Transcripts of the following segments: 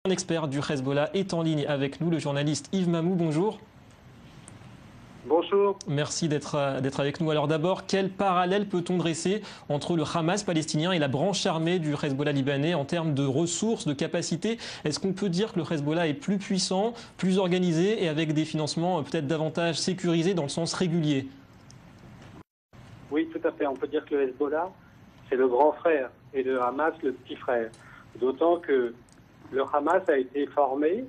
Un expert du Hezbollah est en ligne avec nous, le journaliste Yves Mamou. Bonjour. Bonjour. Merci d'être avec nous. Alors d'abord, quel parallèle peut-on dresser entre le Hamas palestinien et la branche armée du Hezbollah libanais en termes de ressources, de capacités? Est-ce qu'on peut dire que le Hezbollah est plus puissant, plus organisé et avec des financements peut-être davantage sécurisés dans le sens régulier? Oui, tout à fait. On peut dire que le Hezbollah, c'est le grand frère et le Hamas, le petit frère. D'autant que le Hamas a été formé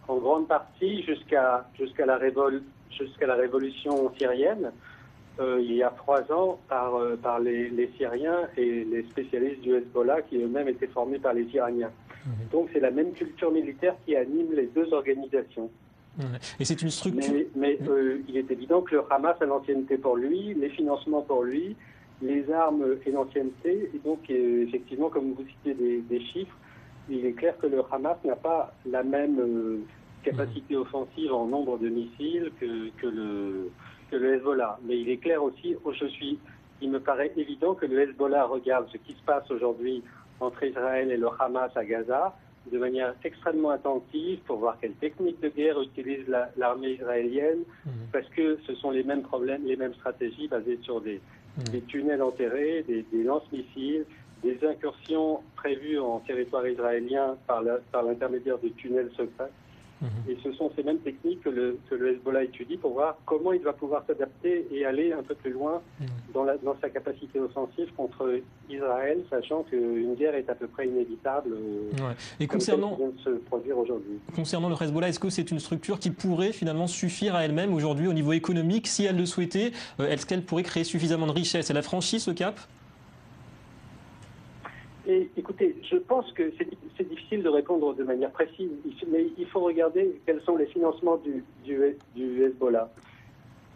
en grande partie jusqu'à la révolution syrienne, il y a 3 ans, par les Syriens et les spécialistes du Hezbollah qui eux-mêmes étaient formés par les Iraniens. Donc c'est la même culture militaire qui anime les deux organisations. Et c'est une structure. Mais il est évident que le Hamas a l'ancienneté pour lui, les financements pour lui, les armes et l'ancienneté. Et donc, effectivement, comme vous citez des chiffres, il est clair que le Hamas n'a pas la même capacité offensive en nombre de missiles que le Hezbollah. Mais il est clair aussi, il me paraît évident que le Hezbollah regarde ce qui se passe aujourd'hui entre Israël et le Hamas à Gaza de manière extrêmement attentive pour voir quelle technique de guerre utilise l'armée israélienne, parce que ce sont les mêmes problèmes, les mêmes stratégies basées sur des tunnels enterrés, des lance-missiles, des incursions prévues en territoire israélien par l'intermédiaire de tunnels secrets. Et ce sont ces mêmes techniques que le Hezbollah étudie pour voir comment il va pouvoir s'adapter et aller un peu plus loin dans sa capacité offensive contre Israël, sachant qu'une guerre est à peu près inévitable. Et concernant qui vient de se produire aujourd'hui. Concernant le Hezbollah, est-ce que c'est une structure qui pourrait finalement suffire à elle-même aujourd'hui au niveau économique, si elle le souhaitait? Est-ce qu'elle pourrait créer suffisamment de richesse? Elle a franchi ce cap? Et écoutez, je pense que c'est difficile de répondre de manière précise, mais il faut regarder quels sont les financements du Hezbollah.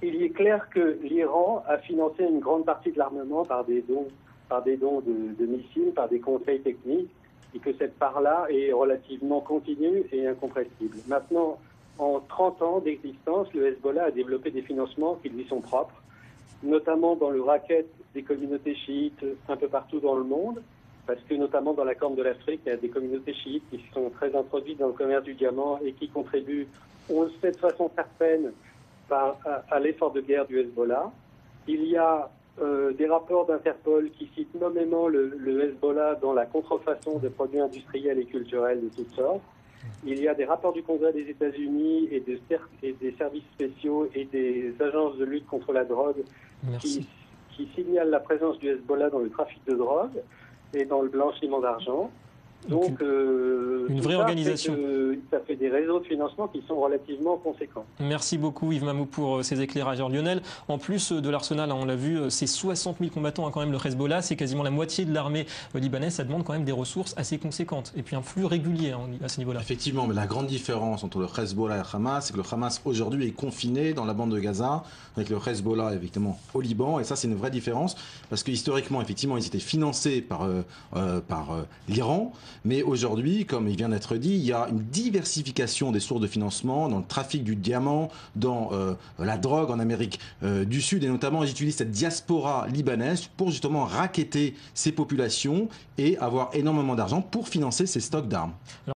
Il est clair que l'Iran a financé une grande partie de l'armement par des dons de missiles, par des conseils techniques, et que cette part-là est relativement continue et incompressible. Maintenant, en 30 ans d'existence, le Hezbollah a développé des financements qui lui sont propres, notamment dans le racket des communautés chiites un peu partout dans le monde, parce que notamment dans la Corne de l'Afrique, il y a des communautés chiites qui sont très introduites dans le commerce du diamant et qui contribuent, on le sait de façon certaine, à l'effort de guerre du Hezbollah. Il y a des rapports d'Interpol qui citent nommément le Hezbollah dans la contrefaçon de produits industriels et culturels de toutes sortes. Il y a des rapports du Congrès des États-Unis et des services spéciaux et des agences de lutte contre la drogue qui signalent la présence du Hezbollah dans le trafic de drogue et dans le blanchiment d'argent. Donc, une vraie organisation. Ça fait des réseaux de financement qui sont relativement conséquents. Merci beaucoup Yves Mamou pour ces éclairages. Alors, Lionel, en plus de l'arsenal, on l'a vu, c'est 60 000 combattants quand même le Hezbollah, c'est quasiment la moitié de l'armée libanaise, ça demande quand même des ressources assez conséquentes et puis un flux régulier à ce niveau-là. Effectivement, mais la grande différence entre le Hezbollah et le Hamas, c'est que le Hamas aujourd'hui est confiné dans la bande de Gaza, avec le Hezbollah évidemment au Liban, et ça c'est une vraie différence, parce que historiquement, effectivement, ils étaient financés par l'Iran, mais aujourd'hui, comme il vient d'être dit, il y a une diversification des sources de financement dans le trafic du diamant, dans la drogue en Amérique du Sud, et notamment ils utilisent cette diaspora libanaise pour justement racketter ces populations et avoir énormément d'argent pour financer ces stocks d'armes.